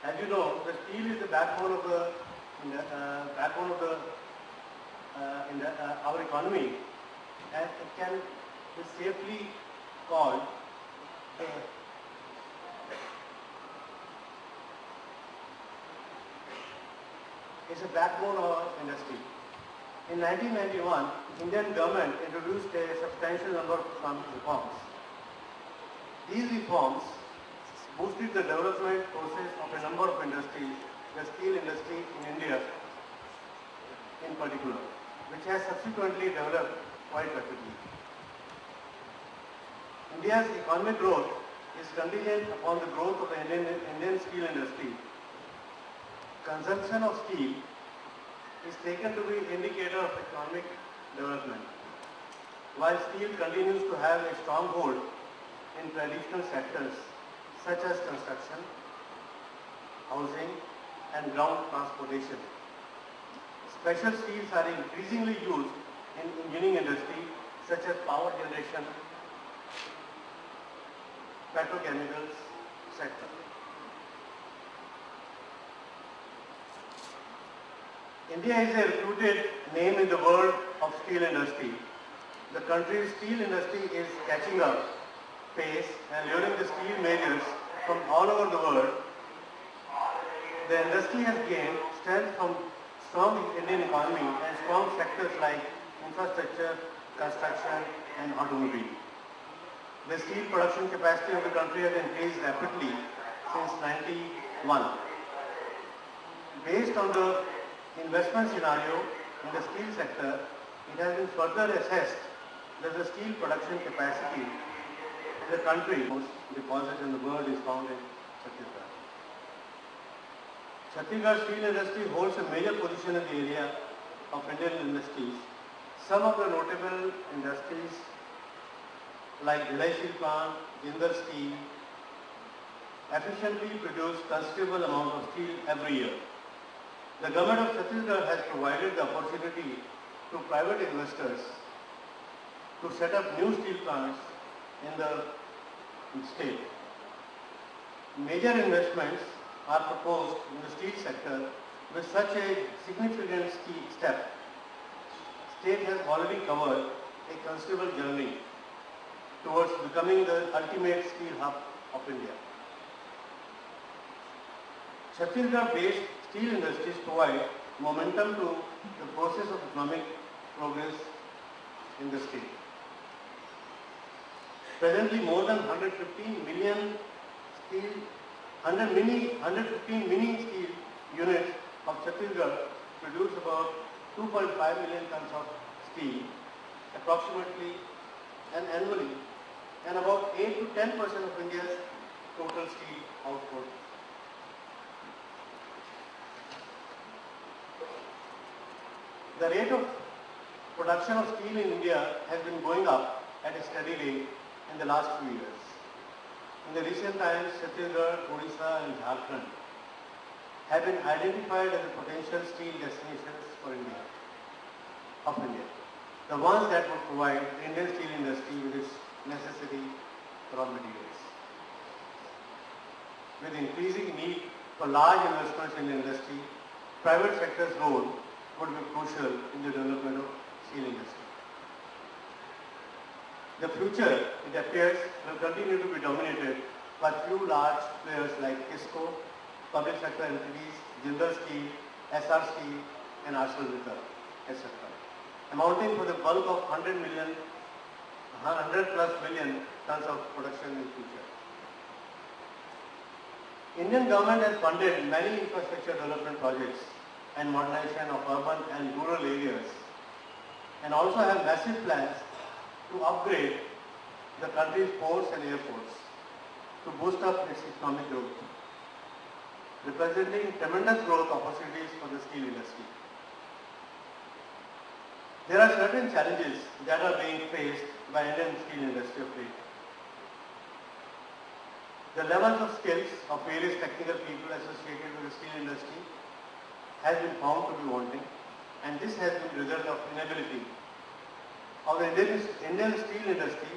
As you know, the steel is the backbone of our economy, and it can be safely called a backbone of our industry. In 1991, Indian government introduced a substantial number of economic reforms. These reforms boosted the development process of a number of industries, the steel industry in India in particular, which has subsequently developed quite rapidly. India's economic growth is contingent upon the growth of the Indian steel industry. Consumption of steel is taken to be an indicator of economic development. While steel continues to have a strong hold in traditional sectors such as construction, housing, and ground transportation, special steels are increasingly used in engineering industry such as power generation, petrochemicals sector. India is a reputed name in the world of steel industry. The country's steel industry is catching up pace and luring the steel majors from all over the world. The industry has gained strength from strong Indian economy and strong sectors like infrastructure, construction, and automobile. The steel production capacity of the country has increased rapidly since 1991. Based on the investment scenario in the steel sector, it has been further assessed that the steel production capacity in the country, most deposit in the world, is found in Chhattisgarh. Chhattisgarh steel industry holds a major position in the area of Indian industries. Some of the notable industries like Bhilai steel plant, Jindal steel efficiently produce considerable amount of steel every year. The government of Chhattisgarh has provided the opportunity to private investors to set up new steel plants in the state. Major investments are proposed in the steel sector. With such a significant step, state has already covered a considerable journey towards becoming the ultimate steel hub of India. Chhattisgarh-based steel industries provide momentum to the process of economic progress in the state. Presently, more than 115 million steel, 115 mini steel units of Chhattisgarh produce about 2.5 million tons of steel, approximately and annually, and about 8 to 10% of India's total steel output. The rate of production of steel in India has been going up at a steady rate in the last few years. In the recent times, Chhattisgarh, Odisha, and Jharkhand have been identified as the potential steel destinations for India, the ones that would provide the Indian steel industry with its necessary raw materials. With increasing need for large investments in the industry, private sector's role would be crucial in the development of steel industry. The future, it appears, will continue to be dominated by few large players like ISCO, public sector entities, Jindal Steel, SR Steel, and ArcelorMittal, etc., amounting for the bulk of 100 plus million tons of production in the future. Indian government has funded many infrastructure development projects and modernization of urban and rural areas, and also have massive plans to upgrade the country's ports and airports to boost up its economic growth, representing tremendous growth opportunities for the steel industry. There are certain challenges that are being faced by Indian steel industry of late. The levels of skills of various technical people associated with the steel industry has been found to be wanting, and this has been the result of inability of the Indian steel industry